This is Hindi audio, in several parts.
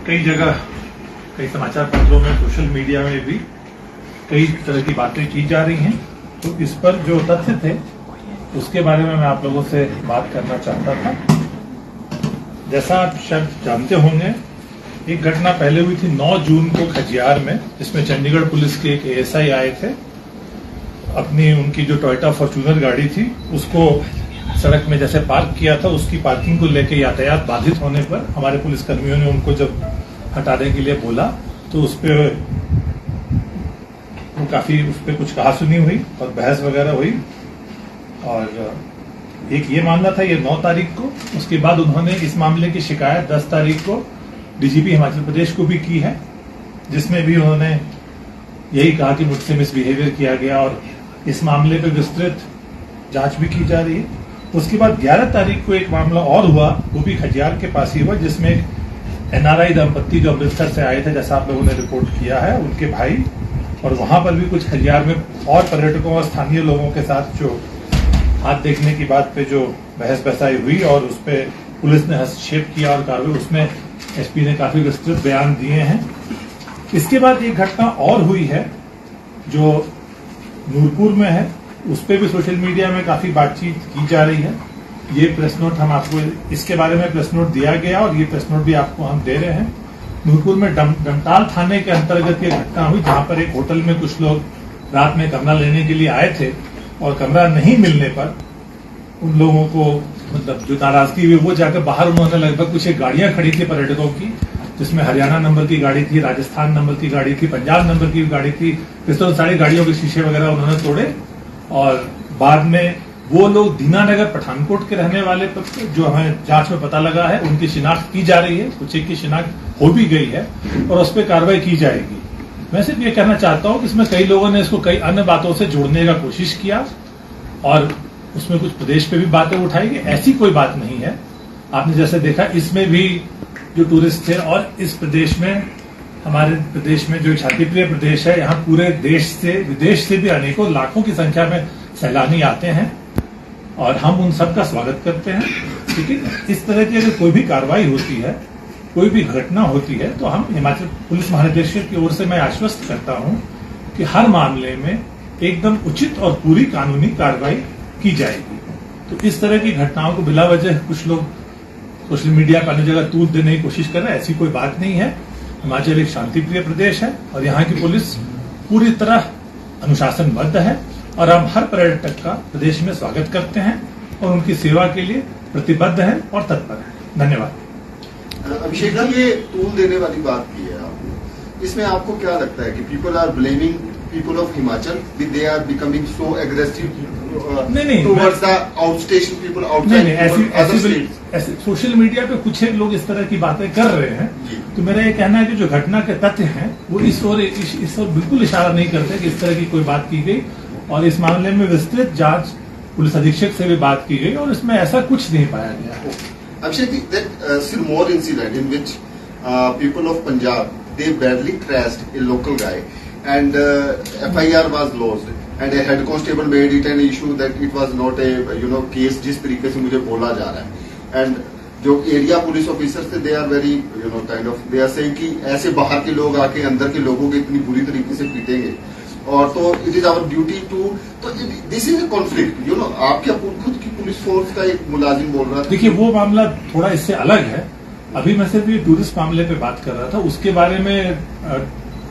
कई जगह, कई समाचार पत्रों में, सोशल मीडिया में भी कई तरह की बातें की जा रही हैं। तो इस पर जो तथ्य थे उसके बारे में मैं आप लोगों से बात करना चाहता था। जैसा आप शायद जानते होंगे, एक घटना पहले हुई थी 9 जून को खजियार में, जिसमें चंडीगढ़ पुलिस के एक एएसआई आए थे। अपनी उनकी जो टोयोटा फॉर्च्यूनर गाड़ी थी उसको सड़क में जैसे पार्क किया था, उसकी पार्किंग को लेकर यातायात बाधित होने पर हमारे पुलिसकर्मियों ने उनको जब हटाने के लिए बोला तो उस पर काफी कुछ कहा सुनी हुई और बहस वगैरह हुई। और एक ये मामला था, ये 9 तारीख को। उसके बाद उन्होंने इस मामले की शिकायत 10 तारीख को डीजीपी हिमाचल प्रदेश को भी की है, जिसमें भी उन्होंने यही कहा कि मुझसे मिसबिहेवियर किया गया और इस मामले पर विस्तृत जांच भी की जा रही है। उसके बाद 11 तारीख को एक मामला और हुआ, वो भी खजियार के पास ही हुआ, जिसमें एक एनआरआई दंपत्ति जो अमृतसर से आए थे, जैसा आप लोगों ने रिपोर्ट किया है, उनके भाई, और वहां पर भी कुछ खजियार में और पर्यटकों और स्थानीय लोगों के साथ जो हाथ देखने की बात पे जो बहस बहसाई हुई और उस पर पुलिस ने हस्तक्षेप किया और कार्रवाई, उसमें एसपी ने काफी विस्तृत बयान दिए हैं। इसके बाद एक घटना और हुई है जो नूरपुर में है, उस पर भी सोशल मीडिया में काफी बातचीत की जा रही है। ये प्रेस नोट हम आपको, इसके बारे में प्रेस नोट दिया गया और ये प्रेस नोट भी आपको हम दे रहे हैं। नूरपुर में डमटाल थाने के अंतर्गत ये घटना हुई, जहां पर एक होटल में कुछ लोग रात में कमरा लेने के लिए आए थे और कमरा नहीं मिलने पर उन लोगों को, मतलब जो नाराजगी हुई, वो जाकर बाहर उन्होंने लगभग कुछ एक गाड़ियां खड़ी थी पर्यटकों की, जिसमें हरियाणा नंबर की गाड़ी थी, राजस्थान नंबर की गाड़ी थी, पंजाब नंबर की गाड़ी थी। इस तरह सारी गाड़ियों के शीशे वगैरह उन्होंने तोड़े और बाद में वो लोग दीनानगर पठानकोट के रहने वाले, जो हमें जांच में पता लगा है, उनकी शिनाख्त की जा रही है, कुछ एक की शिनाख्त हो भी गई है और उस पर कार्रवाई की जाएगी। मैं सिर्फ ये कहना चाहता हूं कि इसमें कई लोगों ने इसको कई अन्य बातों से जोड़ने का कोशिश किया और उसमें कुछ प्रदेश पे भी बातें उठाई कि ऐसी कोई बात नहीं है। आपने जैसे देखा, इसमें भी जो टूरिस्ट थे, और इस प्रदेश में, हमारे प्रदेश में जो शांतिप्रिय प्रदेश है, यहाँ पूरे देश से, विदेश से भी अनेकों लाखों की संख्या में सैलानी आते हैं और हम उन सब का स्वागत करते हैं। लेकिन इस तरह की अगर कोई भी कार्रवाई होती है, कोई भी घटना होती है, तो हम हिमाचल पुलिस महानिदेशक की ओर से मैं आश्वस्त करता हूं कि हर मामले में एकदम उचित और पूरी कानूनी कार्रवाई की जाएगी। तो इस तरह की घटनाओं को बिला वजह कुछ लोग सोशल मीडिया पर अन्य जगह तूल देने की कोशिश कर रहे हैं, ऐसी कोई बात नहीं है। हिमाचल एक शांतिप्रिय प्रदेश है और यहाँ की पुलिस पूरी तरह अनुशासनबद्ध है और हम हर पर्यटक का प्रदेश में स्वागत करते हैं और उनकी सेवा के लिए प्रतिबद्ध है और तत्पर है। धन्यवाद। अभिषेक जी, ये टूल देने वाली बात की है आपने, इसमें आपको क्या लगता है कि people are blaming people of Himachal, they are becoming so aggressive towards the outstation people outside? ऐसे सोशल मीडिया पे कुछ एक लोग इस तरह की बातें कर रहे हैं, तो मेरा ये कहना है कि जो घटना के तथ्य हैं वो इस ओर बिल्कुल इशारा नहीं करते कि इस तरह की कोई बात की गई, और इस मामले में विस्तृत जांच पुलिस अधीक्षक से भी बात की गई और इसमें ऐसा कुछ नहीं पाया गया। Abhishek, that Sirmaur incident in which people of Punjab, they badly crashed a local guy and FIR was lodged and a head constable made it an issue that it was not a case जिस तरीके से मुझे बोला जा रहा है, and जो एरिया पुलिस ऑफिसर थे they are very kind of they are saying कि ऐसे बाहर के लोग आके अंदर के लोगों को इतनी बुरी तरीके से पीटेंगे, और तो it is our duty to, तो दिस इज ए कॉन्फ्लिक्ट, आपके खुद की पुलिस फोर्स का एक मुलाजिम बोल रहा था। देखिए, वो मामला थोड़ा इससे अलग है। अभी मैं सिर्फ ये टूरिस्ट मामले पे बात कर रहा था, उसके बारे में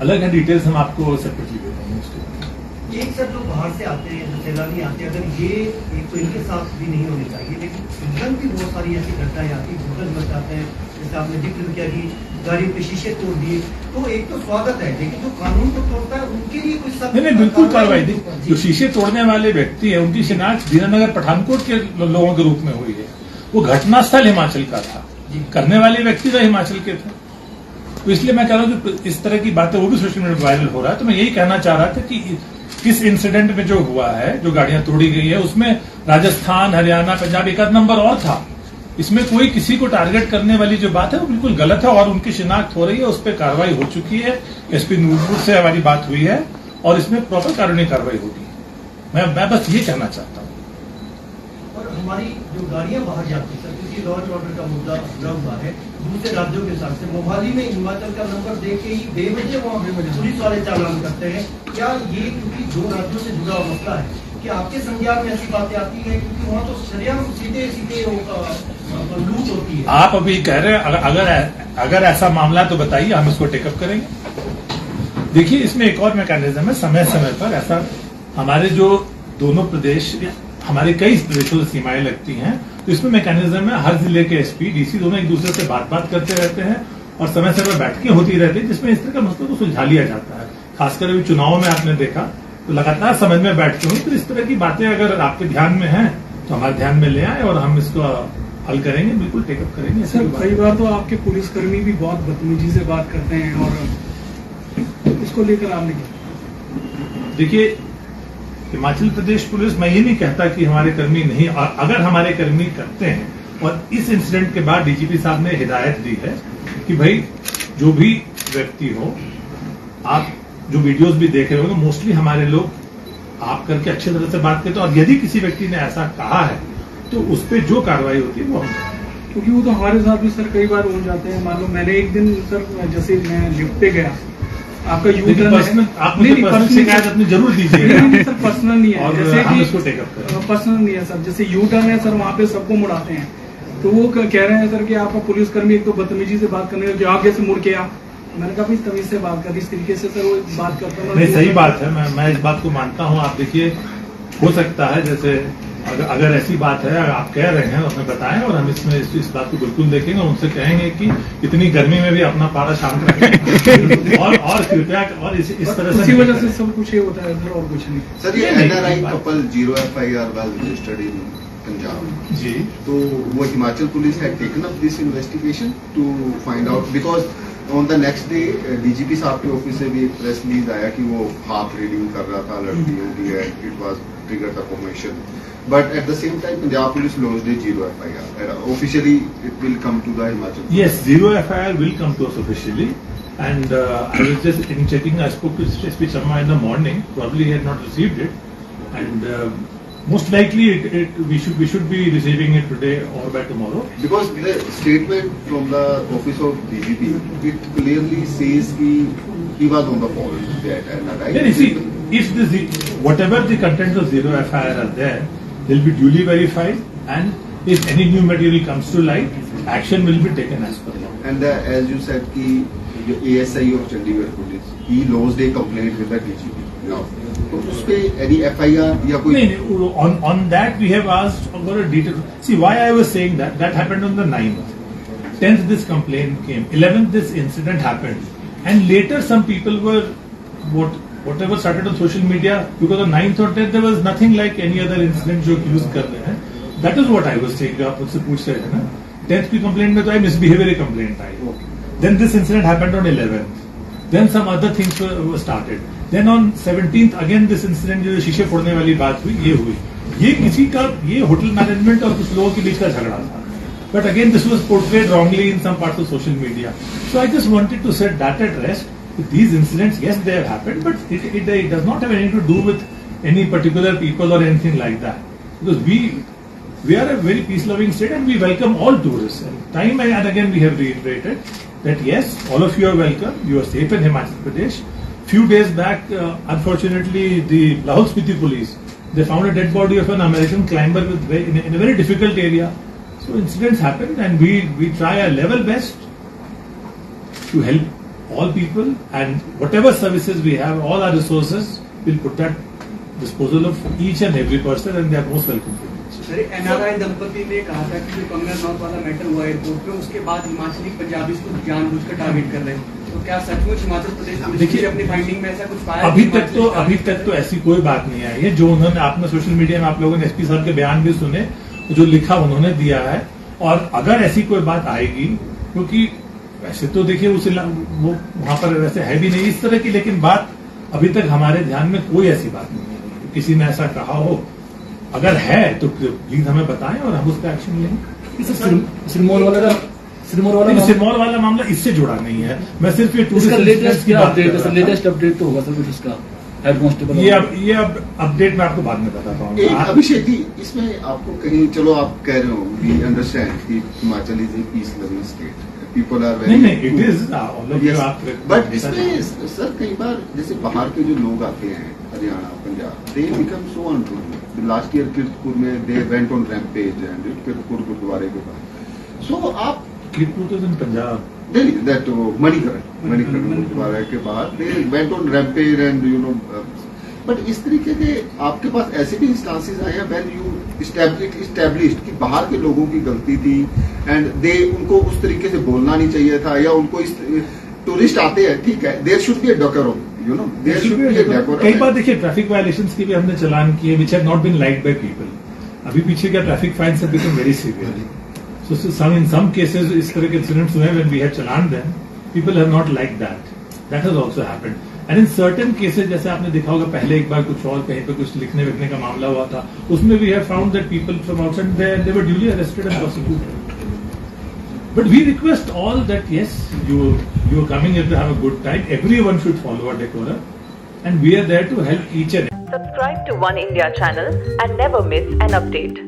अलग है डिटेल्स, हम आपको सेपरेटली दे देंगे उसके बारे में। ये सर जो बाहर से आते हैं, जो सैलानी आते हैं, अगर ये एक तो इनके साथ भी नहीं होने चाहिए, लेकिन इधर भी बहुत सारी ऐसी घटनाएं आती है, भूखल मच जाते हैं, जैसे आपने जिक्र किया कि गाड़ियों के शीशे तोड़ दिए, तो एक तो स्वागत है, लेकिन जो कानून को तोड़ता है उनके लिए कुछ सब नहीं, बिल्कुल कार्रवाई। जो शीशे तोड़ने वाले व्यक्ति है, उनकी शिनाख्त दीनानगर पठानकोट के लोगों के रूप में हुई है। वो घटनास्थल हिमाचल का था, करने वाले व्यक्ति तो हिमाचल के थे। तो इसलिए मैं कह रहा हूँ कि इस तरह की बातें वो भी सोशल मीडिया पर वायरल हो रहा है। तो मैं यही कहना चाह रहा था कि किस इंसिडेंट में जो हुआ है, जो गाड़ियां तोड़ी गई है, उसमें राजस्थान, हरियाणा, पंजाब एक आध नंबर और था। इसमें कोई किसी को टारगेट करने वाली जो बात है वो बिल्कुल गलत है और उनकी शिनाख्त हो रही है, उस पर कार्रवाई हो चुकी है। एसपी नूरपुर से हमारी बात हुई है और इसमें प्रॉपर कानूनी कार्रवाई होगी। मैं बस ये कहना चाहता हूँ। हमारी जो गाड़ियां बाहर जाती है सर, क्योंकि लॉ एंड ऑर्डर का मुद्दा जुड़ा हुआ है दूसरे राज्यों के साथ से, मोहाली में हिमाचल का नंबर देख के ही बेवजह वहाँ पुलिस वाले चालान करते हैं। क्या ये क्योंकि दो राज्यों से जुड़ा हुआ मसला है, कि आपके संज्ञान में ऐसी बातें आती है, क्योंकि वहाँ तो सरेआम सीधे सीधे लूट होती है। आप अभी कह रहे हैं अगर ऐसा मामला है तो बताइए, हम इसको टेकअप करेंगे। देखिए, इसमें एक और मैकेनिज्म है, समय समय पर ऐसा हमारे जो दोनों प्रदेश, हमारे कई प्रदेशों से सीमाएं लगती हैं, तो इसमें मैकेनिज्म है, हर जिले के एसपी डीसी दोनों एक दूसरे से बात करते रहते हैं और समय समय बैठकें होती रहती है, जिसमें इस तरह का मसला को सुलझा लिया जाता है। खासकर अभी चुनाव में आपने देखा तो लगातार समझ में बैठते हुए, तो इस तरह की बातें अगर आपके ध्यान में हैं तो हमारे ध्यान में ले आए और हम इसको हल करेंगे, बिल्कुल टेकअप करेंगे। सर, कई बार तो आपके पुलिसकर्मी भी बहुत बदतमीजी से बात करते हैं, और इसको लेकर आपने क्या? देखिए, हिमाचल प्रदेश पुलिस, मैं ये नहीं कहता कि हमारे कर्मी नहीं, और अगर हमारे कर्मी करते हैं, और इस इंसिडेंट के बाद डीजीपी साहब ने हिदायत दी है कि भाई जो भी व्यक्ति हो, आप जो वीडियोस भी देख रहे हो, मोस्टली हमारे लोग आप करके अच्छी तरह से बात करते हैं, और यदि किसी व्यक्ति ने ऐसा कहा है तो उस पर जो कार्रवाई होती है वो हम करेंगे। क्योंकि वो तो हमारे साथ भी सर कई बार हो जाते हैं। मान लो मैंने एक दिन सर, जैसे मैं लिफ्ट पे गया, आपका यू टर्न है, आप मुझे पर्सनल शिकायत अपनी जरूर दीजिएगा। नहीं सर, पर्सनल नहीं है, और जैसे हम कि इसको टेकअप करेंगे। पर्सनल नहीं है सर, जैसे यू टर्न है सर, वहाँ पे सबको मुड़ाते हैं, तो वो कह रहे हैं सर कि आपका पुलिसकर्मी एक तो बदतमीजी से बात करने लगे, आप जैसे मुड़ के आ। मैंने कहा भाई तमीज से बात कर, इस तरीके से सर वो बात करता है। नहीं, सही बात है, मैं इस बात को मानता हूँ। आप देखिए, हो सकता है जैसे अगर ऐसी बात है, आप कह रहे हैं, हमें बताएं और हम इसमें इस बात को बिल्कुल देखेंगे और उनसे कहेंगे कि इतनी गर्मी में भी अपना पारा शांत रखें और कृपया और इस तरह से, इसी वजह से सब कुछ ये होता है सर, और कुछ नहीं। सर, ये NRI couple 0 FIR was registered in Punjab ji, तो वो Himachal police had taken up this investigation to find out, because on the next day DGP साहब के ऑफिस से भी एक प्रेस रिलीज आया कि वो हाथ रीडिंग कर रहा था, लड़की होगी है, it was trigger the commission, but at the same time Punjab police launched a 0 FIR. Officially it will come to the Himachal Pradesh. yes, 0 FIR will come to us officially, and I was just in checking. I spoke to SP Sharma in the morning. Probably he had not received it, and most likely we should be receiving it today or by tomorrow. Because the statement from the office of DGP, it clearly says he was on the phone with that, right? Then you see, if whatever the content of 0 FIR are there, they'll be duly verified, and if any new material comes to light, action will be taken as per law. And as you said, the ASI of Chandigarh Police, he lodged a complaint with the DGP. Now, तो उस पे any FIR या कोई? No, on that we have asked for a detail. See, why I was saying that happened on the 9th. 10th this complaint came. 11th this incident happened, and later some people were whatever started on social media, because on 9th or 10th there was nothing like any other incident जो use कर रहे हैं. That is what I was saying. आप मुझसे पूछ रहे थे ना, 10th की complaint में तो आई misbehavior complaint I. Then this incident happened on 11th. Then some other things were started. Then on 17th again this incident जो शीशे फोड़ने वाली बात हुई, ये हुई. ये किसी का, ये होटल मैनेजमेंट और कुछ लोगों के बीच का झगड़ा था. But again this was portrayed wrongly in some parts of social media. So I just wanted to set that at rest. These incidents, yes, they have happened, but it does not have anything to do with any particular people or anything like that. Because we are a very peace-loving state and we welcome all tourists. And time and again we have reiterated that yes, all of you are welcome. You are safe in Himachal Pradesh. Few days back, unfortunately, the Lahore Spiti police, they found a dead body of an American climber in a very difficult area. So incidents happen, and we try our level best to help all people, and whatever services we have, all our resources, we'll put at disposal of each and every person, and they are most welcome to it. Sir, NRI दंपति ने कहा था कि जो कंगना रनौत वाला मैटर हुआ एयरपोर्ट पे, उसके बाद हिमाचली पंजाबी को जानबूझकर टारगेट कर रहे हैं, तो क्या सचमुच हिमाचल प्रदेश पुलिस ने अपनी फाइंडिंग में ऐसा कुछ पाया? अभी तक तो ऐसी कोई बात नहीं आई है। जो उन्होंने, आपने सोशल मीडिया में आप लोगों ने एसपी साहब के बयान भी सुने, जो लिखा उन्होंने दिया है, और अगर ऐसी कोई बात आएगी, क्योंकि वैसे तो देखिए वो वहां पर वैसे है भी नहीं इस तरह की, लेकिन बात अभी तक हमारे ध्यान में कोई ऐसी बात नहीं है किसी ने ऐसा कहा हो। अगर है तो प्लीज हमें बताएं और हम उसका एक्शन लेंगे। सिरमौर वाला मामला इससे जुड़ा नहीं है। मैं सिर्फ ये लेटेस्ट अपडेट तो होगा सर कुछ उसका? Head constable. ये अब अपडेट मैं आपको बाद में बताता हूँ। एक अभिषेक जी, इसमें आपको कहीं, चलो आप कह रहे हो, वी अंडरस्टैंड कि Himachal is a peace loving state, people are very, नहीं इट इज बट इसमें सर कई बार जैसे बाहर के जो लोग आते हैं, Haryana, Punjab, they become so untrue. Last year Kiratpur में they went on rampage and Kiratpur गुरुद्वारे के पास। सो आप कीरतपुर इन पंजाब, नहीं, दैट मणिकरण गुरुद्वारा के बाद दे went on rampage and you know, but इस तरीके के आपके पास ऐसे भी इंस्टांसेस आए हैं व्हेन यू इस्टेब्लिश्ड कि बाहर के लोगों की गलती थी एंड दे, उनको उस तरीके से बोलना नहीं चाहिए था, या उनको इस टूरिस्ट आते हैं, ठीक है, there should be a decorum, you know, there should be a decorum. कई बार देखिए ट्रैफिक वायलेशंस के भी हमने चालान किए which have not been liked by people. अभी पीछे का traffic fines have become very severe, so in some cases इस तरह के इंसिडेंट्स हुए when we have challan them, people have not like that has also happened. And in certain cases, जैसे आपने देखा होगा पहले एक बार कुछ और कहीं पे कुछ लिखने विखने का मामला हुआ था, उसमें we have found that people from outside they were duly arrested and prosecuted. But we request all that yes, you are coming here to have a good time. Everyone should follow our decorum, and we are there to help each and Subscribe to One India channel and never miss an update.